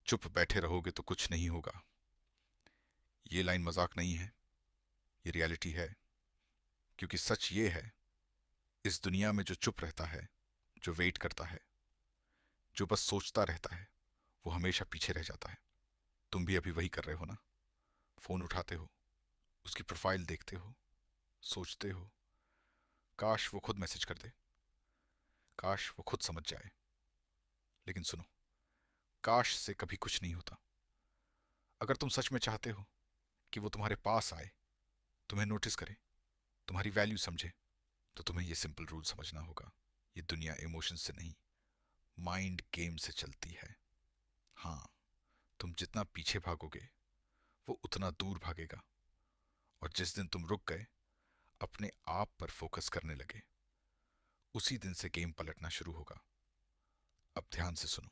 चुप बैठे रहोगे तो कुछ नहीं होगा। ये लाइन मजाक नहीं है, ये रियलिटी है। क्योंकि सच ये है, इस दुनिया में जो चुप रहता है, जो वेट करता है, जो बस सोचता रहता है, वो हमेशा पीछे रह जाता है। तुम भी अभी वही कर रहे हो ना। फोन उठाते हो, उसकी प्रोफाइल देखते हो, सोचते हो, काश वो खुद मैसेज कर दे, काश वो खुद समझ जाए। लेकिन सुनो, काश से कभी कुछ नहीं होता। अगर तुम सच में चाहते हो कि वो तुम्हारे पास आए, तुम्हें नोटिस करे, तुम्हारी वैल्यू समझे, तो तुम्हें ये सिंपल रूल समझना होगा। ये दुनिया इमोशन से नहीं, माइंड गेम से चलती है। हाँ, तुम जितना पीछे भागोगे, वो उतना दूर भागेगा। और जिस दिन तुम रुक गए, अपने आप पर फोकस करने लगे, उसी दिन से गेम पलटना शुरू होगा। अब ध्यान से सुनो,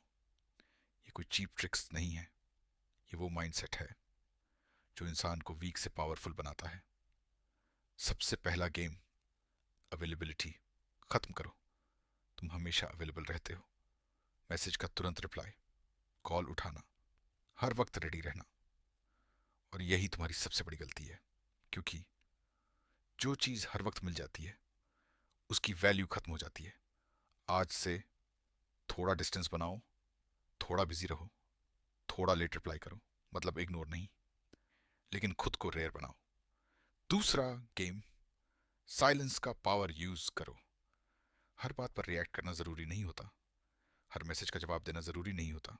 ये कोई चीप ट्रिक्स नहीं है। ये वो माइंडसेट है जो इंसान को वीक से पावरफुल बनाता है। सबसे पहला गेम, अवेलेबिलिटी खत्म करो। तुम हमेशा अवेलेबल रहते हो। मैसेज का तुरंत रिप्लाई, कॉल उठाना, हर वक्त रेडी रहना। और यही तुम्हारी सबसे बड़ी गलती है। क्योंकि जो चीज हर वक्त मिल जाती है, उसकी वैल्यू खत्म हो जाती है। आज से थोड़ा डिस्टेंस बनाओ, थोड़ा बिजी रहो, थोड़ा लेट रिप्लाई करो, मतलब इग्नोर नहीं, लेकिन खुद को रेयर बनाओ। दूसरा गेम, साइलेंस का पावर यूज करो। हर बात पर रिएक्ट करना जरूरी नहीं होता, हर मैसेज का जवाब देना जरूरी नहीं होता।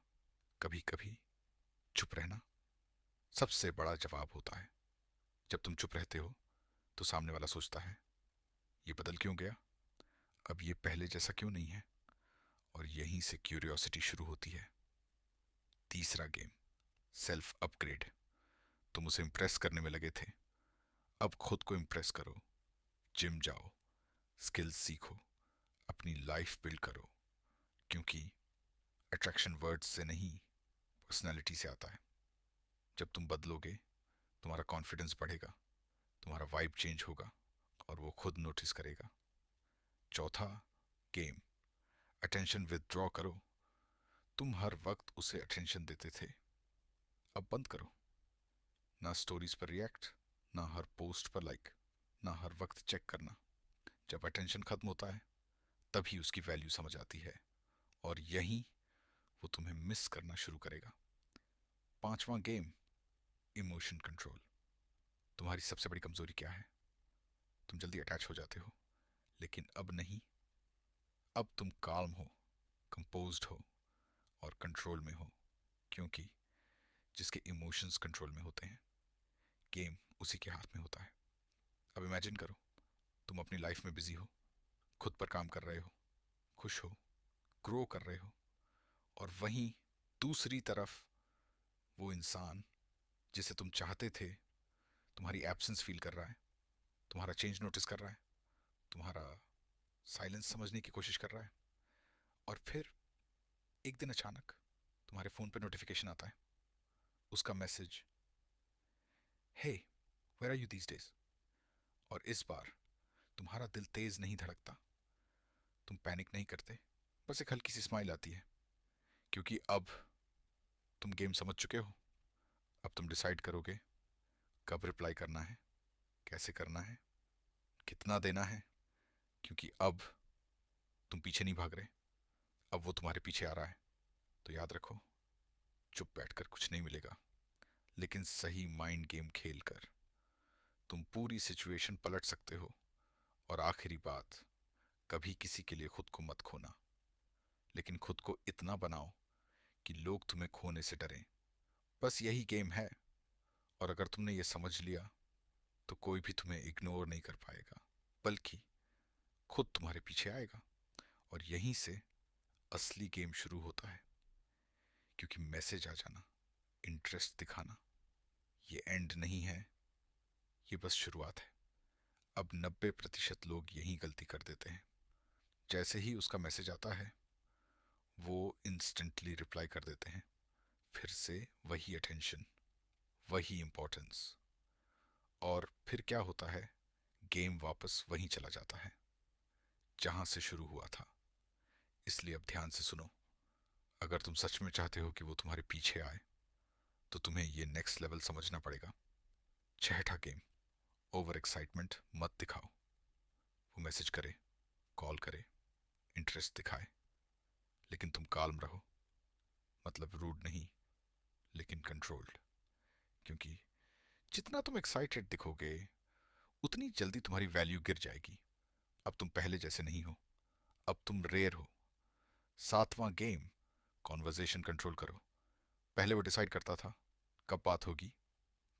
कभी कभी चुप रहना सबसे बड़ा जवाब होता है। जब तुम चुप रहते हो, तो सामने वाला सोचता है, ये बदल क्यों गया, अब ये पहले जैसा क्यों नहीं है। और यहीं से क्यूरियोसिटी शुरू होती है। तीसरा गेम, सेल्फ अपग्रेड। तुम उसे इंप्रेस करने में लगे थे, अब खुद को इंप्रेस करो। जिम जाओ, स्किल्स सीखो, अपनी लाइफ बिल्ड करो। क्योंकि अट्रैक्शन वर्ड्स से नहीं, पर्सनैलिटी से आता है। जब तुम बदलोगे, तुम्हारा कॉन्फिडेंस बढ़ेगा, तुम्हारा वाइब चेंज होगा, और वो खुद नोटिस करेगा। चौथा गेम, अटेंशन विदड्रॉ करो। तुम हर वक्त उसे अटेंशन देते थे, अब बंद करो। ना स्टोरीज पर रिएक्ट, ना हर पोस्ट पर लाइक, ना हर वक्त चेक करना। जब अटेंशन खत्म होता है, तभी उसकी वैल्यू समझ आती है, और यहीं वो तुम्हें मिस करना शुरू करेगा। पांचवा गेम, इमोशन कंट्रोल। तुम्हारी सबसे बड़ी कमजोरी क्या है? तुम जल्दी अटैच हो जाते हो, लेकिन अब नहीं। अब तुम काल्म हो, कंपोज्ड हो, और कंट्रोल में हो। क्योंकि जिसके इमोशंस कंट्रोल में होते हैं, गेम उसी के हाथ में होता है। अब इमेजिन करो, तुम अपनी लाइफ में बिजी हो, खुद पर काम कर रहे हो, खुश हो, ग्रो कर रहे हो, और वहीं दूसरी तरफ वो इंसान जिसे तुम चाहते थे, तुम्हारी एब्सेंस फील कर रहा है, तुम्हारा चेंज नोटिस कर रहा है, तुम्हारा साइलेंस समझने की कोशिश कर रहा है। और फिर एक दिन अचानक तुम्हारे फोन पे नोटिफिकेशन आता है, उसका message, hey where are you these days. और इस बार तुम्हारा दिल तेज नहीं धड़कता, तुम पैनिक नहीं करते, बस एक हल्की सी स्माइल आती है। क्योंकि अब तुम गेम समझ चुके हो। अब तुम डिसाइड करोगे कब रिप्लाई करना है, कैसे करना है, कितना देना है। क्योंकि अब तुम पीछे नहीं भाग रहे, अब वो तुम्हारे पीछे आ रहा है। तो याद रखो, चुप बैठकर कुछ नहीं मिलेगा, लेकिन सही माइंड गेम खेलकर तुम पूरी सिचुएशन पलट सकते हो। और आखिरी बात, कभी किसी के लिए खुद को मत खोना, लेकिन खुद को इतना बनाओ कि लोग तुम्हें खोने से डरें। बस यही गेम है। और अगर तुमने ये समझ लिया, तो कोई भी तुम्हें इग्नोर नहीं कर पाएगा, बल्कि खुद तुम्हारे पीछे आएगा। और यहीं से असली गेम शुरू होता है। क्योंकि मैसेज आ जाना, इंटरेस्ट दिखाना, ये एंड नहीं है, ये बस शुरुआत है। अब 90% लोग यही गलती कर देते हैं। जैसे ही उसका मैसेज आता है, वो इंस्टेंटली रिप्लाई कर देते हैं। फिर से वही अटेंशन, वही इंपॉर्टेंस। और फिर क्या होता है, गेम वापस वहीं चला जाता है जहां से शुरू हुआ था। इसलिए अब ध्यान से सुनो। अगर तुम सच में चाहते हो कि वो तुम्हारे पीछे आए तो तुम्हें ये नेक्स्ट लेवल समझना पड़ेगा। छठा गेम, ओवर एक्साइटमेंट मत दिखाओ। वो मैसेज करे, कॉल करे, इंटरेस्ट दिखाए, लेकिन तुम काल्म रहो। मतलब रूड नहीं, लेकिन कंट्रोल्ड। क्योंकि जितना तुम एक्साइटेड दिखोगे उतनी जल्दी तुम्हारी वैल्यू गिर जाएगी। अब तुम पहले जैसे नहीं हो, अब तुम रेयर हो। सातवां गेम, कॉन्वर्जेशन कंट्रोल करो। पहले वो डिसाइड करता था कब बात होगी,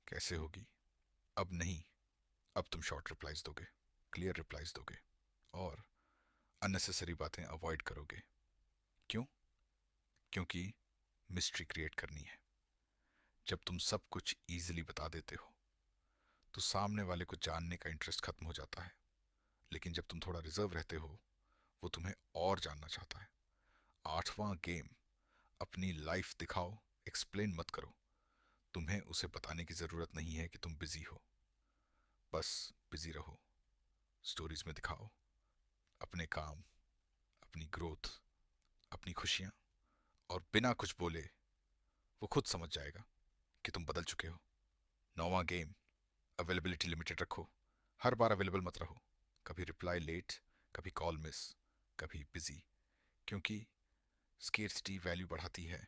कैसे होगी। अब नहीं। अब तुम शॉर्ट रिप्लाईज दोगे, क्लियर रिप्लाईज दोगे, और अननेसेसरी बातें अवॉइड करोगे। क्यों? क्योंकि मिस्ट्री क्रिएट करनी है। जब तुम सब कुछ इजीली बता देते हो तो सामने वाले को जानने का इंटरेस्ट खत्म हो जाता है। लेकिन जब तुम थोड़ा रिजर्व रहते हो, वो तुम्हें और जानना चाहता है। आठवां गेम, अपनी लाइफ दिखाओ, एक्सप्लेन मत करो। तुम्हें उसे बताने की जरूरत नहीं है कि तुम बिजी हो। बस बिजी रहो, स्टोरीज में दिखाओ अपने काम, अपनी ग्रोथ, अपनी खुशियां, और बिना कुछ बोले वो खुद समझ जाएगा कि तुम बदल चुके हो। नौवां गेम, अवेलेबिलिटी लिमिटेड रखो। हर बार अवेलेबल मत रहो। कभी रिप्लाई लेट, कभी कॉल मिस, कभी बिजी। क्योंकि स्केर्सिटी वैल्यू बढ़ाती है।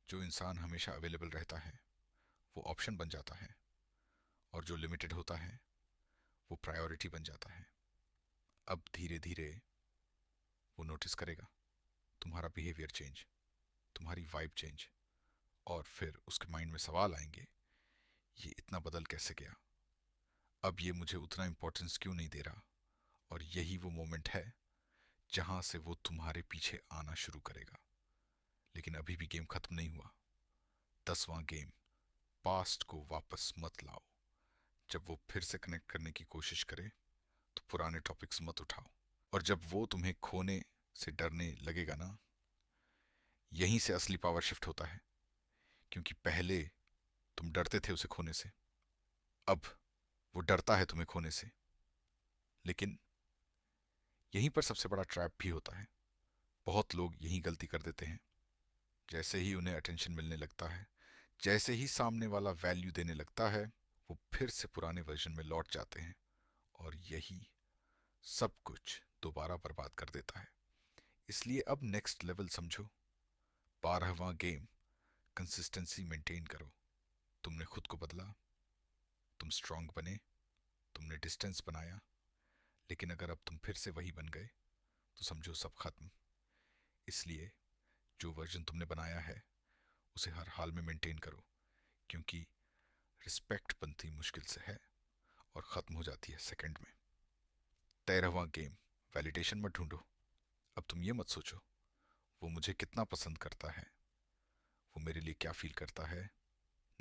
जो इंसान हमेशा अवेलेबल रहता है वो ऑप्शन बन जाता है, और जो लिमिटेड होता है वो प्रायोरिटी बन जाता है। अब धीरे धीरे वो नोटिस करेगा तुम्हारा बिहेवियर चेंज, तुम्हारी वाइब चेंज, और फिर उसके माइंड में सवाल आएंगे, ये इतना बदल कैसे गया, अब ये मुझे उतना इंपॉर्टेंस क्यों नहीं दे रहा। और यही वो मोमेंट है जहां से वो तुम्हारे पीछे आना शुरू करेगा। लेकिन अभी भी गेम खत्म नहीं हुआ। 10वां गेम, पास्ट को वापस मत लाओ। जब वो फिर से कनेक्ट करने की कोशिश करे तो पुराने टॉपिक्स मत उठाओ। और जब वो तुम्हें खोने से डरने लगेगा ना, यहीं से असली पावर शिफ्ट होता है। क्योंकि पहले तुम डरते थे उसे खोने से, अब वो डरता है तुम्हें खोने से। लेकिन यहीं पर सबसे बड़ा ट्रैप भी होता है। बहुत लोग यही गलती कर देते हैं। जैसे ही उन्हें अटेंशन मिलने लगता है, जैसे ही सामने वाला वैल्यू देने लगता है, वो फिर से पुराने वर्जन में लौट जाते हैं, और यही सब कुछ दोबारा बर्बाद कर देता है। इसलिए अब नेक्स्ट लेवल समझो। 12वां गेम, कंसिस्टेंसी मेंटेन करो। तुमने खुद को बदला, तुम स्ट्रांग बने, तुमने डिस्टेंस बनाया। लेकिन अगर अब तुम फिर से वही बन गए तो समझो सब खत्म। इसलिए जो वर्जन तुमने बनाया है उसे हर हाल में मेंटेन करो। क्योंकि रिस्पेक्ट बनती मुश्किल से है और खत्म हो जाती है सेकंड में। 13वां गेम, वैलिडेशन मत ढूंढो। अब तुम ये मत सोचो वो मुझे कितना पसंद करता है, वो मेरे लिए क्या फील करता है।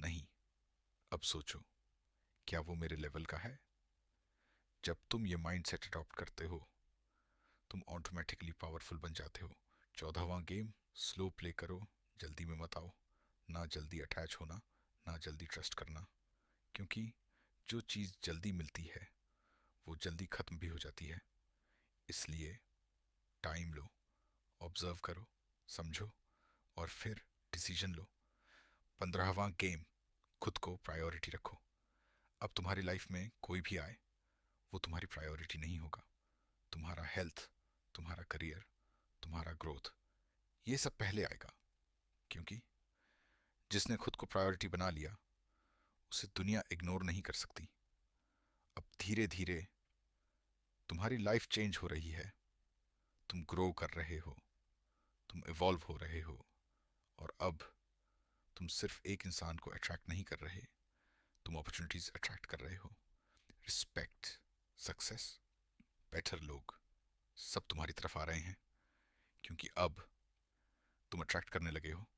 नहीं, अब सोचो क्या वो मेरे लेवल का है। जब तुम ये माइंडसेट अडॉप्ट करते हो तुम ऑटोमेटिकली पावरफुल बन जाते हो। 14वां गेम, स्लो प्ले करो, जल्दी में मत आओ। ना जल्दी अटैच होना, ना जल्दी ट्रस्ट करना। क्योंकि जो चीज़ जल्दी मिलती है वो जल्दी खत्म भी हो जाती है। इसलिए टाइम लो, ऑब्जर्व करो, समझो, और फिर डिसीजन लो। 15वां गेम, खुद को प्रायोरिटी रखो। अब तुम्हारी लाइफ में कोई भी आए वो तुम्हारी प्रायोरिटी नहीं होगा। तुम्हारा हेल्थ, तुम्हारा करियर, तुम्हारा ग्रोथ, ये सब पहले आएगा। क्योंकि जिसने खुद को प्रायोरिटी बना लिया उसे दुनिया इग्नोर नहीं कर सकती। अब धीरे धीरे तुम्हारी लाइफ चेंज हो रही है, तुम ग्रो कर रहे हो, तुम इवॉल्व हो रहे हो। और अब तुम सिर्फ एक इंसान को अट्रैक्ट नहीं कर रहे, तुम अपॉर्चुनिटीज अट्रैक्ट कर रहे हो। रिस्पेक्ट, सक्सेस, बेटर लोग, सब तुम्हारी तरफ आ रहे हैं। क्योंकि अब तुम अट्रैक्ट करने लगे हो,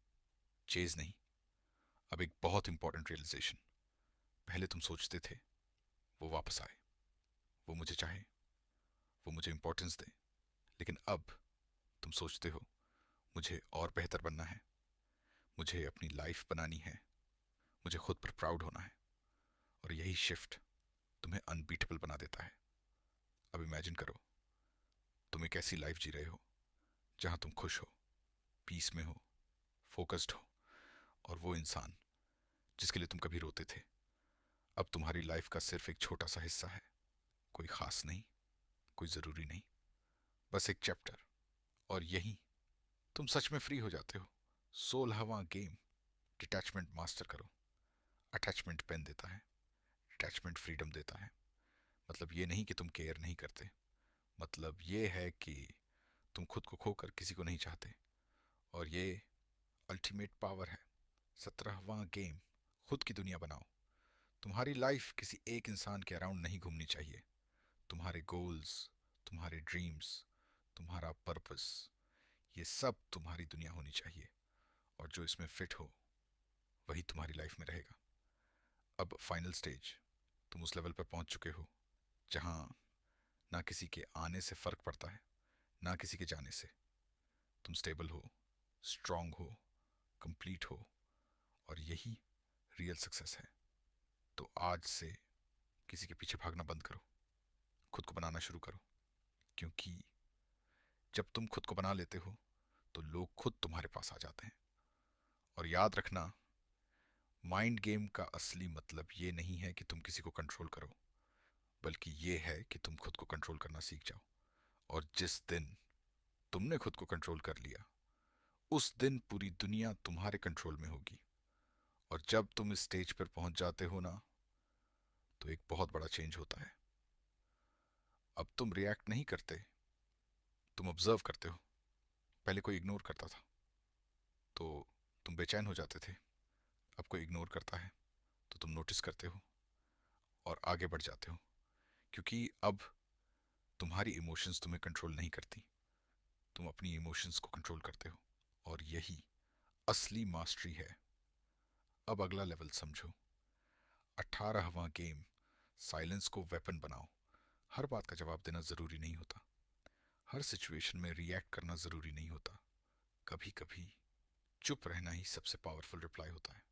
चेज नहीं। अब एक बहुत इंपॉर्टेंट रियलाइजेशन, पहले तुम सोचते थे वो वापस आए, वो मुझे चाहे, वो मुझे इंपॉर्टेंस दे। लेकिन अब तुम सोचते हो मुझे और बेहतर बनना है, मुझे अपनी लाइफ बनानी है, मुझे खुद पर प्राउड होना है। और यही शिफ्ट तुम्हें अनबीटेबल बना देता है। अब इमेजिन करो तुम एक ऐसी लाइफ जी रहे हो जहां तुम खुश हो, पीस में हो, फोकस्ड हो, और वो इंसान जिसके लिए तुम कभी रोते थे अब तुम्हारी लाइफ का सिर्फ एक छोटा सा हिस्सा है। कोई खास नहीं, कोई ज़रूरी नहीं, बस एक चैप्टर। और यही तुम सच में फ्री हो जाते हो। 16वां गेम, डिटैचमेंट मास्टर करो। अटैचमेंट पेन देता है, डिटैचमेंट फ्रीडम देता है। मतलब ये नहीं कि तुम केयर नहीं करते, मतलब ये है कि तुम खुद को खोकर किसी को नहीं चाहते। और ये अल्टीमेट पावर है। 17वां गेम, खुद की दुनिया बनाओ। तुम्हारी लाइफ किसी एक इंसान के अराउंड नहीं घूमनी चाहिए। तुम्हारे गोल्स, तुम्हारे ड्रीम्स, तुम्हारा पर्पस, ये सब तुम्हारी दुनिया होनी चाहिए। और जो इसमें फिट हो वही तुम्हारी लाइफ में रहेगा। अब फाइनल स्टेज, तुम उस लेवल पर पहुंच चुके हो जहां ना किसी के आने से फर्क पड़ता है, ना किसी के जाने से। तुम स्टेबल हो, स्ट्रांग हो, कंप्लीट हो, और यही रियल सक्सेस है। तो आज से किसी के पीछे भागना बंद करो, खुद को बनाना शुरू करो। क्योंकि जब तुम खुद को बना लेते हो तो लोग खुद तुम्हारे पास आ जाते हैं। और याद रखना, माइंड गेम का असली मतलब ये नहीं है कि तुम किसी को कंट्रोल करो, बल्कि ये है कि तुम खुद को कंट्रोल करना सीख जाओ। और जिस दिन तुमने खुद को कंट्रोल कर लिया, उस दिन पूरी दुनिया तुम्हारे कंट्रोल में होगी। और जब तुम इस स्टेज पर पहुंच जाते हो ना, तो एक बहुत बड़ा चेंज होता है। अब तुम रिएक्ट नहीं करते, तुम ऑब्जर्व करते हो। पहले कोई इग्नोर करता था तो तुम बेचैन हो जाते थे, अब कोई इग्नोर करता है तो तुम नोटिस करते हो और आगे बढ़ जाते हो। क्योंकि अब तुम्हारी इमोशंस तुम्हें कंट्रोल नहीं करती, तुम अपनी इमोशंस को कंट्रोल करते हो। और यही असली मास्टरी है। अब अगला लेवल समझो। 18वां गेम, साइलेंस को वेपन बनाओ। हर बात का जवाब देना जरूरी नहीं होता, हर सिचुएशन में रिएक्ट करना जरूरी नहीं होता। कभी कभी चुप रहना ही सबसे पावरफुल रिप्लाई होता है।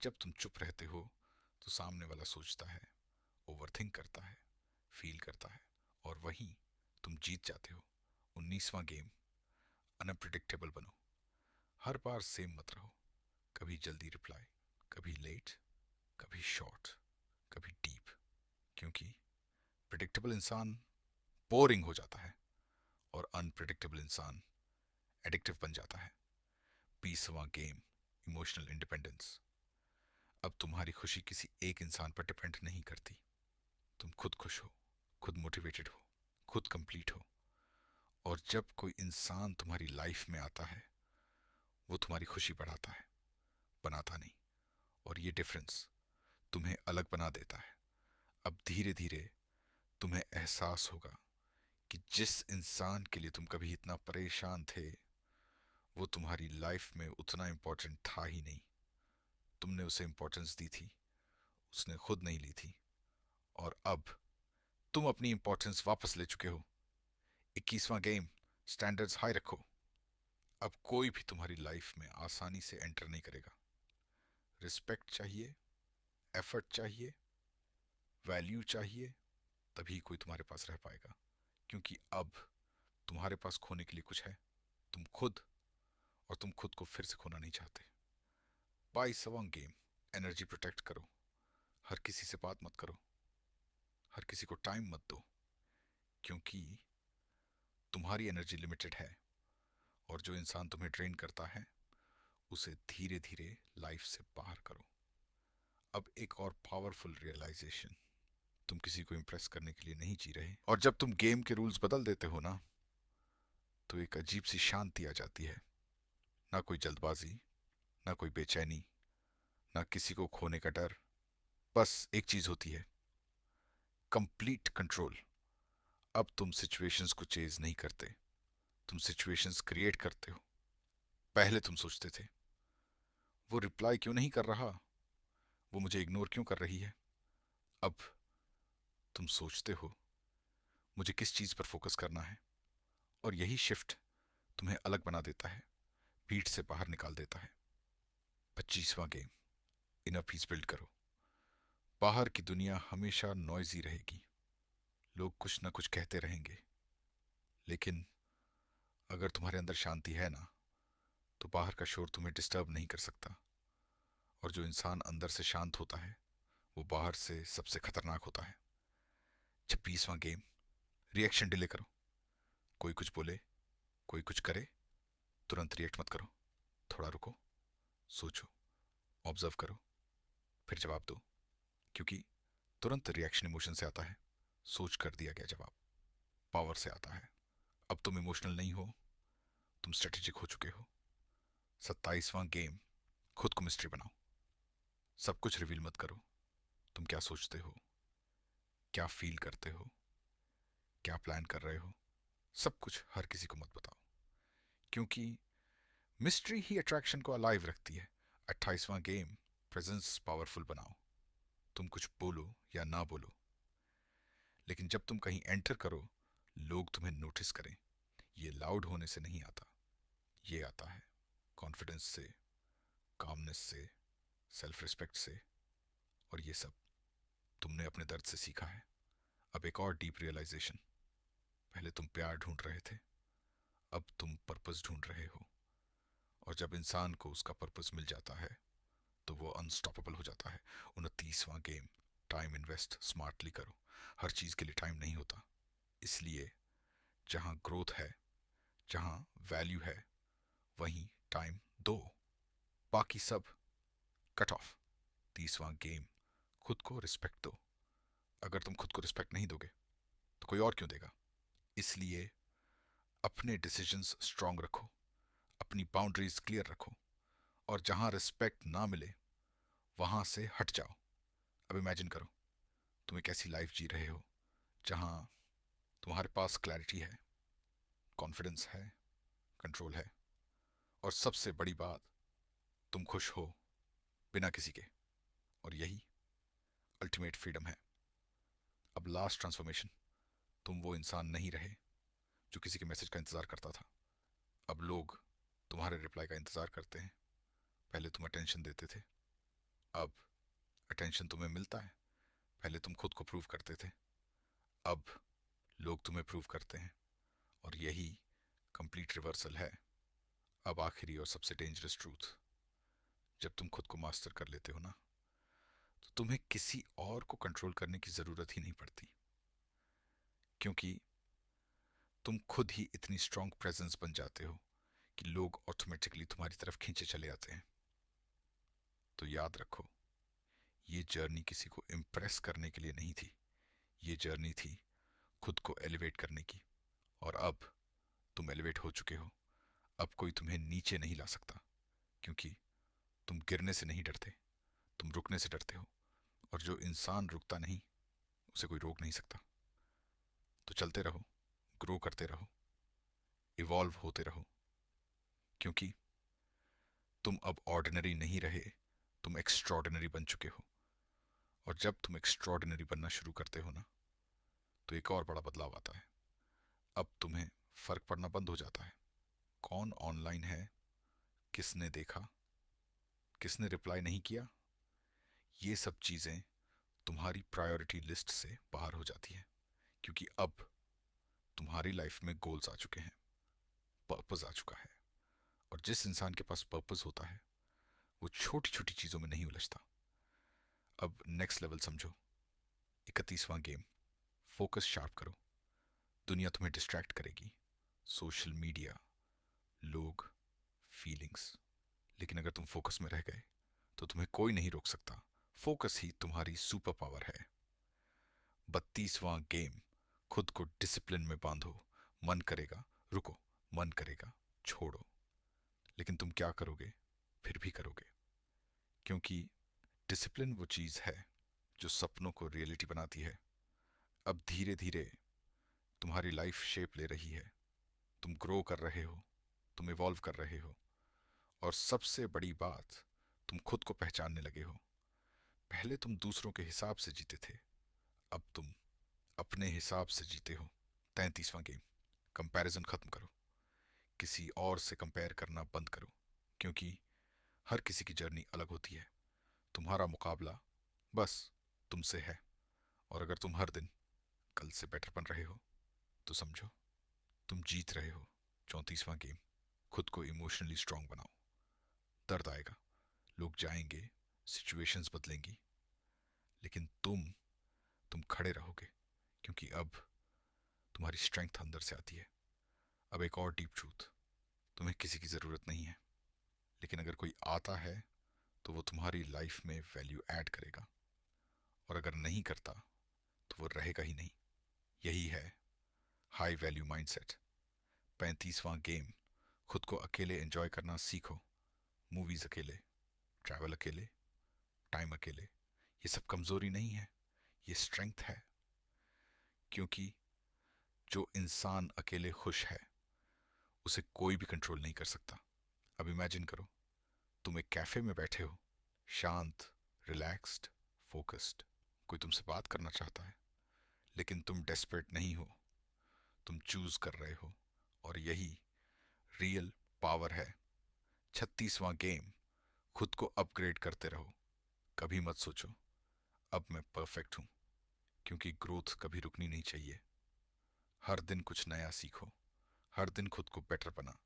जब तुम चुप रहते हो तो सामने वाला सोचता है, ओवरथिंक करता है, फील करता है, और वहीं तुम जीत जाते हो। 19वां गेम, अनप्रिडिक्टेबल बनो। हर बार सेम मत रहो। कभी जल्दी रिप्लाई, कभी लेट, कभी शॉर्ट, कभी डीप। क्योंकि प्रिडिक्टेबल इंसान बोरिंग हो जाता है और अनप्रिडिक्टेबल इंसान एडिक्टिव बन जाता है। 20वां गेम, इमोशनल इंडिपेंडेंस। अब तुम्हारी खुशी किसी एक इंसान पर डिपेंड नहीं करती। तुम खुद खुश हो, खुद मोटिवेटेड हो, खुद कंप्लीट हो। और जब कोई इंसान तुम्हारी लाइफ में आता है, वो तुम्हारी खुशी बढ़ाता है, बनाता नहीं। और ये डिफरेंस तुम्हें अलग बना देता है। अब धीरे धीरे तुम्हें एहसास होगा कि जिस इंसान के लिए तुम कभी इतना परेशान थे, वो तुम्हारी लाइफ में उतना इम्पोर्टेंट था ही नहीं। तुमने उसे इम्पोर्टेंस दी थी, उसने खुद नहीं ली थी। और अब तुम अपनी इम्पोर्टेंस वापस ले चुके हो। 21वां गेम, स्टैंडर्ड्स हाई रखो। अब कोई भी तुम्हारी लाइफ में आसानी से एंटर नहीं करेगा। रिस्पेक्ट चाहिए, एफर्ट चाहिए, वैल्यू चाहिए, तभी कोई तुम्हारे पास रह पाएगा। क्योंकि अब तुम्हारे पास खोने के लिए कुछ है, तुम खुद। और तुम खुद को फिर से खोना नहीं चाहते। 22वां गेम, एनर्जी प्रोटेक्ट करो। हर किसी से बात मत करो, हर किसी को टाइम मत दो। क्योंकि तुम्हारी एनर्जी लिमिटेड है, और जो इंसान तुम्हें ड्रेन करता है उसे धीरे धीरे लाइफ से बाहर करो। अब एक और पावरफुल रियलाइजेशन, तुम किसी को इम्प्रेस करने के लिए नहीं जी रहे। और जब तुम गेम के रूल्स बदल देते हो ना, तो एक अजीब सी शांति आ जाती है। ना कोई जल्दबाजी, ना कोई बेचैनी, ना किसी को खोने का डर। बस एक चीज होती है, कंप्लीट कंट्रोल। अब तुम सिचुएशंस को चेज नहीं करते, तुम सिचुएशंस क्रिएट करते हो। पहले तुम सोचते थे, वो रिप्लाई क्यों नहीं कर रहा, वो मुझे इग्नोर क्यों कर रही है। अब तुम सोचते हो, मुझे किस चीज पर फोकस करना है। और यही शिफ्ट तुम्हें अलग बना देता है, भीड़ से बाहर निकाल देता है। 25वां गेम, इनर पीस बिल्ड करो। बाहर की दुनिया हमेशा नॉइजी रहेगी, लोग कुछ ना कुछ कहते रहेंगे। लेकिन अगर तुम्हारे अंदर शांति है ना, तो बाहर का शोर तुम्हें डिस्टर्ब नहीं कर सकता। और जो इंसान अंदर से शांत होता है वो बाहर से सबसे खतरनाक होता है। 26वां गेम, रिएक्शन डिले करो। कोई कुछ बोले, कोई कुछ करे, तुरंत रिएक्ट मत करो। थोड़ा रुको, सोचो, ऑब्जर्व करो, फिर जवाब दो। क्योंकि तुरंत रिएक्शन इमोशन से आता है, सोच कर दिया गया जवाब पावर से आता है। अब तुम इमोशनल नहीं हो, तुम स्ट्रेटेजिक हो चुके हो। 27वां गेम, खुद को मिस्ट्री बनाओ। सब कुछ रिवील मत करो। तुम क्या सोचते हो, क्या फील करते हो, क्या प्लान कर रहे हो, सब कुछ हर किसी को मत बताओ। क्योंकि मिस्ट्री ही अट्रैक्शन को अलाइव रखती है। 28वां गेम, प्रेजेंस पावरफुल बनाओ। तुम कुछ बोलो या ना बोलो, लेकिन जब तुम कहीं एंटर करो लोग तुम्हें नोटिस करें। ये लाउड होने से नहीं आता, ये आता है कॉन्फिडेंस से, कामनेस से, सेल्फ रिस्पेक्ट से। और ये सब तुमने अपने दर्द से सीखा है। अब एक और डीप रियलाइजेशन, पहले तुम प्यार ढूंढ रहे थे, अब तुम पर्पस ढूंढ रहे हो। और जब इंसान को उसका पर्पस मिल जाता है तो वो अनस्टॉपेबल हो जाता है। 29वां गेम, टाइम इन्वेस्ट स्मार्टली करो। हर चीज के लिए टाइम नहीं होता, इसलिए जहां ग्रोथ है, जहां वैल्यू है, वहीं टाइम दो, बाकी सब कट ऑफ। 30वां गेम, खुद को रिस्पेक्ट दो। अगर तुम खुद को रिस्पेक्ट नहीं दोगे तो कोई और क्यों देगा? इसलिए अपने डिसीजंस स्ट्रांग रखो, अपनी बाउंड्रीज क्लियर रखो, और जहां रिस्पेक्ट ना मिले वहां से हट जाओ। अब इमेजिन करो तुम एक ऐसी लाइफ जी रहे हो जहां तुम्हारे पास क्लैरिटी है, कॉन्फिडेंस है, कंट्रोल है, और सबसे बड़ी बात, तुम खुश हो बिना किसी के। और यही अल्टीमेट फ्रीडम है। अब लास्ट ट्रांसफॉर्मेशन, तुम वो इंसान नहीं रहे जो किसी के मैसेज का इंतजार करता था। अब लोग तुम्हारे रिप्लाई का इंतजार करते हैं। पहले तुम अटेंशन देते थे, अब अटेंशन तुम्हें मिलता है। पहले तुम खुद को प्रूव करते थे, अब लोग तुम्हें प्रूव करते हैं। और यही कंप्लीट रिवर्सल है। अब आखिरी और सबसे डेंजरस ट्रूथ, जब तुम खुद को मास्टर कर लेते हो ना, तो तुम्हें किसी और को कंट्रोल करने की जरूरत ही नहीं पड़ती। क्योंकि तुम खुद ही इतनी स्ट्रांग प्रेजेंस बन जाते हो कि लोग ऑटोमेटिकली तुम्हारी तरफ खींचे चले आते हैं। तो याद रखो, ये जर्नी किसी को इम्प्रेस करने के लिए नहीं थी, ये जर्नी थी खुद को एलिवेट करने की। और अब तुम एलिवेट हो चुके हो, अब कोई तुम्हें नीचे नहीं ला सकता। क्योंकि तुम गिरने से नहीं डरते, तुम रुकने से डरते हो। और जो इंसान रुकता नहीं उसे कोई रोक नहीं सकता। तो चलते रहो, ग्रो करते रहो, इवॉल्व होते रहो। क्योंकि तुम अब ऑर्डिनरी नहीं रहे, तुम एक्स्ट्रॉर्डिनरी बन चुके हो। और जब तुम एक्स्ट्रॉर्डिनरी बनना शुरू करते हो ना, तो एक और बड़ा बदलाव आता है। अब तुम्हें फर्क पड़ना बंद हो जाता है कौन ऑनलाइन है, किसने देखा, किसने रिप्लाई नहीं किया। ये सब चीजें तुम्हारी प्रायोरिटी लिस्ट से बाहर हो जाती है। क्योंकि अब तुम्हारी लाइफ में गोल्स आ चुके हैं, पर्पस आ चुका है। और जिस इंसान के पास पर्पस होता है वो छोटी छोटी चीजों में नहीं उलझता। अब नेक्स्ट लेवल समझो। 31वां गेम, फोकस शार्प करो। दुनिया तुम्हें डिस्ट्रैक्ट करेगी, सोशल मीडिया, लोग, फीलिंग्स, लेकिन अगर तुम फोकस में रह गए तो तुम्हें कोई नहीं रोक सकता। फोकस ही तुम्हारी सुपर पावर है। 32वां गेम, खुद को डिसिप्लिन में बांधो। मन करेगा रुको, मन करेगा छोड़ो, लेकिन तुम क्या करोगे? फिर भी करोगे। क्योंकि डिसिप्लिन वो चीज है जो सपनों को रियलिटी बनाती है। अब धीरे धीरे तुम्हारी लाइफ शेप ले रही है, तुम ग्रो कर रहे हो, तुम इवॉल्व कर रहे हो। और सबसे बड़ी बात, तुम खुद को पहचानने लगे हो। पहले तुम दूसरों के हिसाब से जीते थे, अब तुम अपने हिसाब से जीते हो। 33वां गेम, कंपैरिजन खत्म करो। किसी और से कंपेयर करना बंद करो। क्योंकि हर किसी की जर्नी अलग होती है। तुम्हारा मुकाबला बस तुमसे है। और अगर तुम हर दिन कल से बेटर बन रहे हो तो समझो तुम जीत रहे हो। 34वां गेम, खुद को इमोशनली स्ट्रांग बनाओ। दर्द आएगा, लोग जाएंगे, सिचुएशंस बदलेंगी, लेकिन तुम खड़े रहोगे, क्योंकि अब तुम्हारी स्ट्रेंथ अंदर से आती है। अब एक और डीप ट्रूथ, तुम्हें किसी की ज़रूरत नहीं है, लेकिन अगर कोई आता है तो वो तुम्हारी लाइफ में वैल्यू ऐड करेगा, और अगर नहीं करता तो वो रहेगा ही नहीं। यही है हाई वैल्यू माइंडसेट। 35वां गेम, खुद को अकेले एंजॉय करना सीखो। मूवीज अकेले, ट्रैवल अकेले, टाइम अकेले। ये सब कमजोरी नहीं है, ये स्ट्रेंथ है। क्योंकि जो इंसान अकेले खुश है उसे कोई भी कंट्रोल नहीं कर सकता। अब इमेजिन करो, तुम एक कैफे में बैठे हो, शांत, रिलैक्स्ड, फोकस्ड। कोई तुमसे बात करना चाहता है, लेकिन तुम डेस्परेट नहीं हो, तुम चूज कर रहे हो, और यही रियल पावर है। 36वां गेम, खुद को अपग्रेड करते रहो। कभी मत सोचो अब मैं परफेक्ट हूं, क्योंकि ग्रोथ कभी रुकनी नहीं चाहिए। हर दिन कुछ नया सीखो, हर दिन खुद को बेटर बना